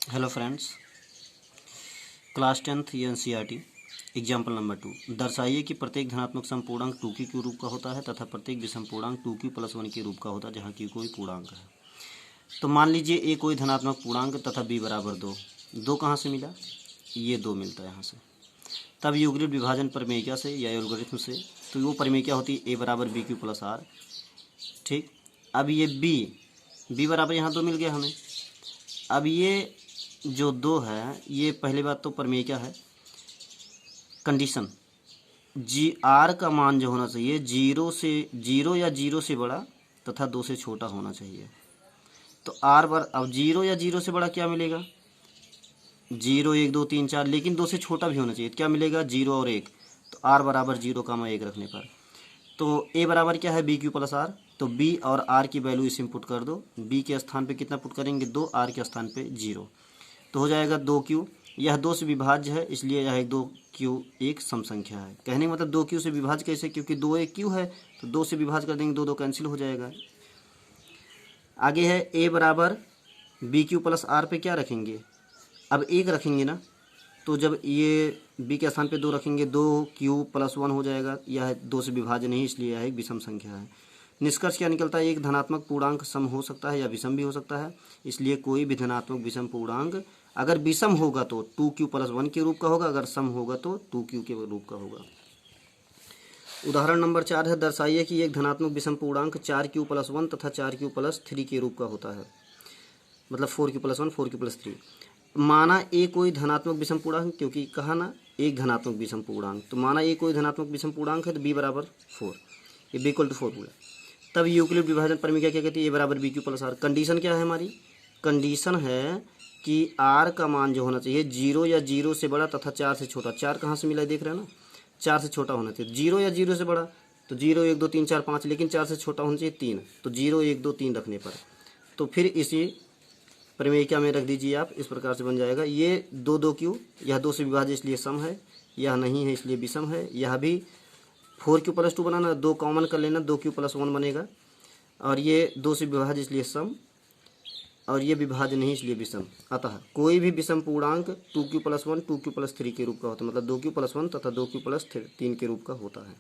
Hello friends, class 10th NCERT example number 2। दर्शाइए कि प्रत्येक धनात्मक सम पूर्णांक 2q के रूप का होता है तथा प्रत्येक विषम पूर्णांक 2q + 1 के रूप का होता है जहाँ q कोई पूर्णांक है। तो मान लीजिए ए कोई धनात्मक पूर्णांक तथा b बराबर 2। 2 कहाँ से मिला? ये 2 मिलता है यहाँ से। तब यूक्लिड विभाजन प्रमेय से या एल्गोरिथम से, तो वो प्रमेय क्या होती है? a बराबर bq + r। ठीक। अब ये b बराबर यहाँ 2 मिल गया हमें। अब ये जो 2 है, ये पहली बात तो प्रमेय क्या है? कंडीशन जी आर का मान जो होना चाहिए 0 या 0 से बड़ा तथा 2 से छोटा होना चाहिए। तो आर पर अब 0 या 0 से बड़ा क्या मिलेगा? 0 1 2 3 4, लेकिन 2 से छोटा भी होना चाहिए। तो क्या मिलेगा? 0 और 1। तो आर बराबर 0, 1 रखने पर तो ए बराबर क्या है? BQ + r। तो b और r की वैल्यू इस पुट कर दो। b के स्थान पे कितना पुट करेंगे? 2। r के स्थान पे 0। तो हो जाएगा 2q। यह 2 से विभाज्य है, इसलिए यह 2q एक सम संख्या है। कहने का मतलब 2q से विभाज्य कैसे? क्योंकि 2 एक q है, तो 2 से विभाज्य कर देंगे, 2 2 कैंसिल हो जाएगा। आगे है a बराबर BQ + r पे क्या रखेंगे? अब 1 रखेंगे ना, तो जब ये b के स्थान पे 2 रखेंगे, 2q + 1 हो जाएगा। यह 2 से विभाज्य नहीं, इसलिए यह एक विषम संख्या है। निष्कर्ष क्या निकलता है? एक धनात्मक पूर्णांक सम हो सकता है या विषम भी हो सकता है। इसलिए कोई भी धनात्मक विषम पूर्णांक अगर विषम होगा तो 2q + 1 के रूप का होगा, अगर सम होगा तो 2q के रूप का होगा। उदाहरण नंबर 4 है, दर्शाइए कि एक धनात्मक विषम पूर्णांक 4q + 1 तथा 4q + 3 के रूप का होता है। मतलब 4q + 1 4q + 3। माना ए कोई धनात्मक विषम पूर्णांक, क्योंकि कहा ना एक धनात्मक विषम पूर्णांक, तो माना ए कोई धनात्मक विषम पूर्णांक है तो b बराबर 4, ये b = 4 बोला। तब यूक्लिड विभाजन प्रमेय क्या कहती है? a बराबर BQ + r। कंडीशन क्या है हमारी? कंडीशन है कि r का मान जो होना चाहिए 0 या 0 से बड़ा तथा 4 से छोटा। 4 कहाँ से मिला? देख रहे हैं ना, 4 से छोटा होना चाहिए। 0 या 0 से बड़ा तो 0 1 2 3 4 5, लेकिन 4 से छोटा होना चाहिए 3। तो 0 1 2 3 रखने पर तो फिर इसी प्रमेय में रख दीजिए आप। इस प्रकार से बन जाएगा ये 2q, यह 2 से विभाज्य इसलिए सम है, यह नहीं है इसलिए विषम है। यह भी 4q + 2 बनाना, 2 कॉमन कर लेना, 2q + 1 बनेगा। और ये 2 से विभाज्य इसलिए सम, और ये विभाज्य नहीं इसलिए विषम। अतः कोई भी विषम पूर्णांक 2q + 1 2q + 3 के रूप का होता है। मतलब 2q + 1 तथा 2q + 3 के रूप का होता है।